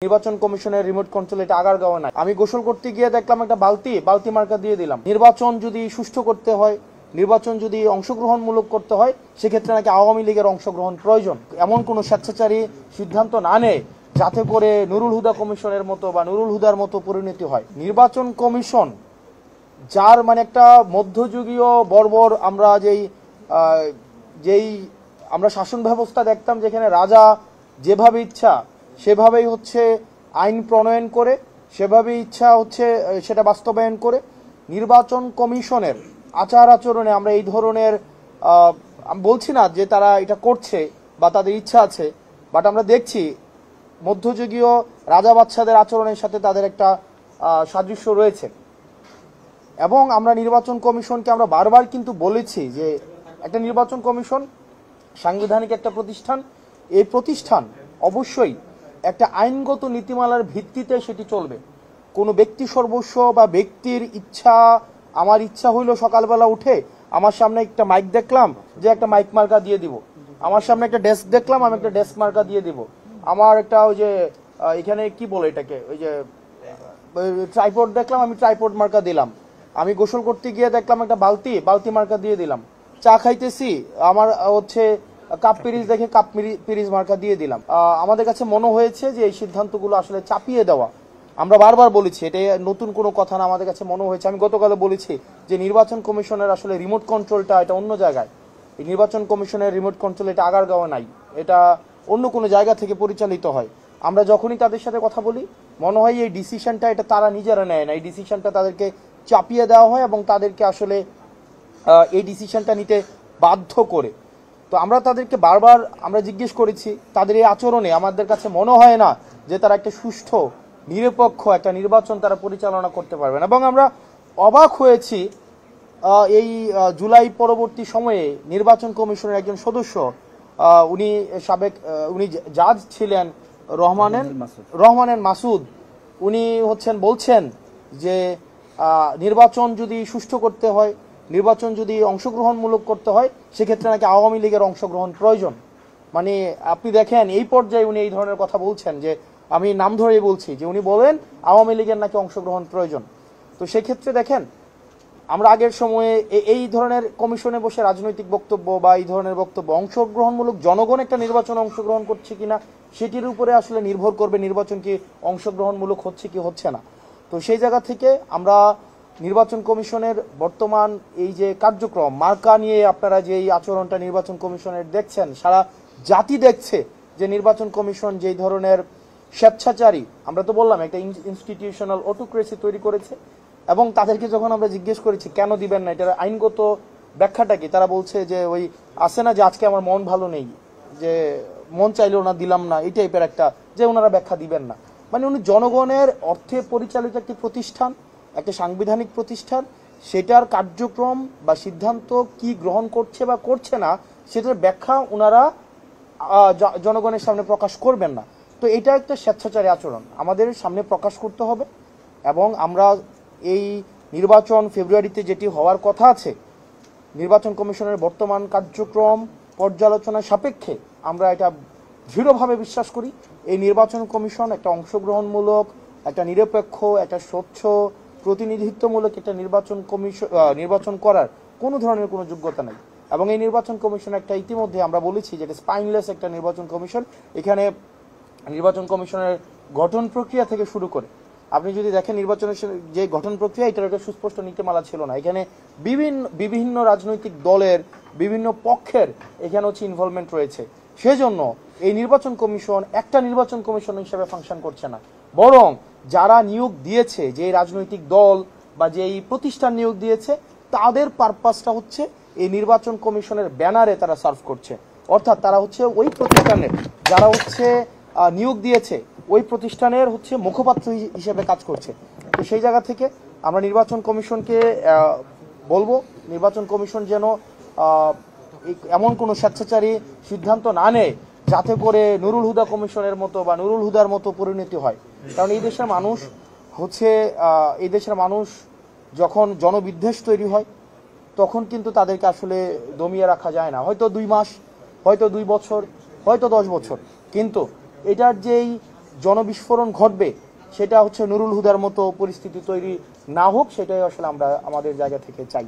নির্বাচন কমিশনের remote control এটা আগারগাঁওয়ে নাই। আমি গোসল করতে গিয়ে দেখলাম একটা বালতি মার্কা দিয়ে দিলাম। নির্বাচন যদি সুষ্ঠু করতে হয়, নির্বাচন যদি অংশগ্রহণমূলক করতে হয়, সেক্ষেত্রে নাকি আওয়ামী লীগের অংশগ্রহণ প্রয়োজন। এমন কোনো স্বেচ্ছাচারী সিদ্ধান্ত না নেয় যাতে করে নুরুল হুদা কমিশনের মতো বা নুরুল হুদার মতো পরিণতি হয়। নির্বাচন কমিশন যার মানে একটা মধ্যযুগীয় বর্বর আমরা যেই আমরা শাসন ব্যবস্থা দেখতাম, যেখানে রাজা যেভাবে ইচ্ছা সেভাবেই হচ্ছে আইন প্রণয়ন করে, সেভাবেই ইচ্ছা হচ্ছে সেটা বাস্তবায়ন করে। নির্বাচন কমিশনের আচার আচরণে আমরা এই ধরনের আমি বলছি না যে তারা এটা করছে বা তাদের ইচ্ছা আছে, বাট আমরা দেখছি মধ্যযুগীয় রাজা বাদশাদের আচরণের সাথে তাদের একটা সাদৃশ্য রয়েছে। এবং আমরা নির্বাচন কমিশনকে আমরা বারবার কিন্তু বলেছি যে একটা নির্বাচন কমিশন সাংবিধানিক একটা প্রতিষ্ঠান, এই প্রতিষ্ঠান অবশ্যই একটা আইনগত নীতিমালার ভিত্তিতে সেটি চলবে। কোনো ব্যক্তি সর্বস্ব বা ব্যক্তির ইচ্ছা, আমার ইচ্ছা হইলো সকালবেলা উঠে আমার সামনে একটা মাইক দেখলাম যে একটা মাইক মার্কা দিয়ে দিব, আমার সামনে একটা ডেস্ক দেখলাম আমি একটা ডেস্ক মার্কা দিয়ে দিব, আমার একটা ওই যে এখানে কি বলে এটাকে ওই যে ট্রাইপড দেখলাম আমি ট্রাইপড মার্কা দিলাম, আমি গোসল করতে গিয়ে দেখলাম একটা বালতি মার্কা দিয়ে দিলাম, চা খাইতেছি আমার হচ্ছে কাপ পিরিজ দেখে কাপ পিরিজ মার্কা দিয়ে দিলাম। আমাদের কাছে মনে হয়েছে যে এই সিদ্ধান্তগুলো আসলে চাপিয়ে দেওয়া। আমরা বারবার বলেছি, এটা নতুন কোনো কথা না, আমাদের কাছে মনে হয়েছে। আমি গতকালও বলেছি যে নির্বাচন কমিশনের আসলে রিমোট কন্ট্রোলটা এটা অন্য জায়গায়। এই নির্বাচন কমিশনের রিমোট কন্ট্রোল এটা আগারগাঁওয়ে নাই, এটা অন্য কোনো জায়গা থেকে পরিচালিত হয়। আমরা যখনই তাদের সাথে কথা বলি মনে হয় এই ডিসিশনটা এটা তারা নিজেরা নেয় না, এই ডিসিশনটা তাদেরকে চাপিয়ে দেওয়া হয় এবং তাদেরকে আসলে এই ডিসিশনটা নিতে বাধ্য করে। তো আমরা তাদেরকে বারবার আমরা জিজ্ঞেস করেছি, তাদের এই আচরণে আমাদের কাছে মনে হয় না যে তারা একটা সুষ্ঠু নিরপেক্ষ একটা নির্বাচন তারা পরিচালনা করতে পারবেন। এবং আমরা অবাক হয়েছি এই জুলাই পরবর্তী সময়ে নির্বাচন কমিশনের একজন সদস্য, উনি জাজ ছিলেন রহমানের মাসুদ, উনি বলছেন যে নির্বাচন যদি সুষ্ঠু করতে হয়, নির্বাচন যদি অংশগ্রহণমূলক করতে হয়, সেক্ষেত্রে নাকি আওয়ামী লীগের অংশগ্রহণ প্রয়োজন। মানে আপনি দেখেন এই পর্যায়ে উনি এই ধরনের কথা বলছেন, যে আমি নাম ধরেই বলছি যে উনি বলেন আওয়ামী লীগের নাকি অংশগ্রহণ প্রয়োজন। তো সেক্ষেত্রে দেখেন আমরা আগের সময়ে এই ধরনের কমিশনে বসে রাজনৈতিক বক্তব্য বা এই ধরনের বক্তব্য অংশগ্রহণমূলক, জনগণ একটা নির্বাচনে অংশগ্রহণ করছে কিনা সেটির উপরে আসলে নির্ভর করবে নির্বাচন কি অংশগ্রহণমূলক হচ্ছে কি হচ্ছে না। তো সেই জায়গা থেকে আমরা নির্বাচন কমিশনের বর্তমান এই যে কার্যক্রম মার্কা নিয়ে আপনারা যে এই আচরণটা নির্বাচন কমিশনের দেখছেন, সারা জাতি দেখছে যে নির্বাচন কমিশন যেই ধরনের স্বেচ্ছাচারী, আমরা তো বললাম একটা ইনস্টিটিউশনাল অটোক্রেসি তৈরি করেছে। এবং তাদেরকে যখন আমরা জিজ্ঞেস করেছি কেন দিবেন না, এটার আইনগত ব্যাখ্যাটা কি, তারা বলছে যে ওই আসে না যে আজকে আমার মন ভালো নেই, যে মন চাইলেও না দিলাম না, এই টাইপের একটা যে ওনারা ব্যাখ্যা দিবেন না। মানে উনি জনগণের অর্থে পরিচালিত একটি প্রতিষ্ঠান, একটা সাংবিধানিক প্রতিষ্ঠান, সেটার কার্যক্রম বা সিদ্ধান্ত কি গ্রহণ করছে বা করছে না সেটার ব্যাখ্যা ওনারা জনগণের সামনে প্রকাশ করবেন না। তো এটা একটা স্বেচ্ছাচারী আচরণ আমাদের সামনে প্রকাশ করতে হবে। এবং আমরা এই নির্বাচন ফেব্রুয়ারিতে যেটি হওয়ার কথা আছে, নির্বাচন কমিশনের বর্তমান কার্যক্রম পর্যালোচনা সাপেক্ষে আমরা এটা দৃঢ়ভাবে বিশ্বাস করি এই নির্বাচন কমিশন একটা অংশগ্রহণমূলক, একটা নিরপেক্ষ, একটা স্বচ্ছ, প্রতিনিধিত্বমূলক একটা নির্বাচন করার কোনো ধরনের কোনো যোগ্যতা নেই। এবং এই নির্বাচন কমিশন একটা ইতিমধ্যে আমরা বলেছি যে এটা স্পাইনলেস একটা নির্বাচন কমিশন। এখানে নির্বাচন কমিশনের গঠন প্রক্রিয়া থেকে শুরু করে আপনি যদি দেখেন নির্বাচনের যে গঠন প্রক্রিয়া, এটার একটা সুস্পষ্ট নীতিমালা ছিল না। এখানে বিভিন্ন রাজনৈতিক দলের বিভিন্ন পক্ষের এখানে ইনভলভমেন্ট রয়েছে। সেজন্য এই নির্বাচন কমিশন একটা নির্বাচন কমিশন হিসেবে ফাংশন করছে না, বরং যারা নিয়োগ দিয়েছে, যে রাজনৈতিক দল বা যেই প্রতিষ্ঠান নিয়োগ দিয়েছে, তাদের পারপাসটা এই নির্বাচন কমিশনের ব্যানারে তারা সার্ভ করছে। অর্থাৎ তারা ওই প্রতিষ্ঠানের যারা নিয়োগ দিয়েছে ওই প্রতিষ্ঠানের মুখপাত্র হিসেবে কাজ করছে। তো সেই জায়গা থেকে আমরা নির্বাচন কমিশনকে বলবো, নির্বাচন কমিশন যেন এমন কোনো স্বেচ্ছাচারী সিদ্ধান্ত না নেয় যাতে করে নুরুল হুদা কমিশনের মতো বা নুরুল হুদার মতো পরিণতি হয়। কারণ এই দেশের মানুষ যখন জনবিদ্বেষ তৈরি হয় তখন কিন্তু তাদেরকে আসলে দমিয়ে রাখা যায় না। হয়তো 2 মাস, হয়তো 2 বছর, হয়তো 10 বছর, কিন্তু এটার যেই জনবিস্ফোরণ ঘটবে, সেটা হচ্ছে নুরুল হুদার মতো পরিস্থিতি তৈরি না হোক, সেটাই আসলে আমরা আমাদের জায়গা থেকে চাই।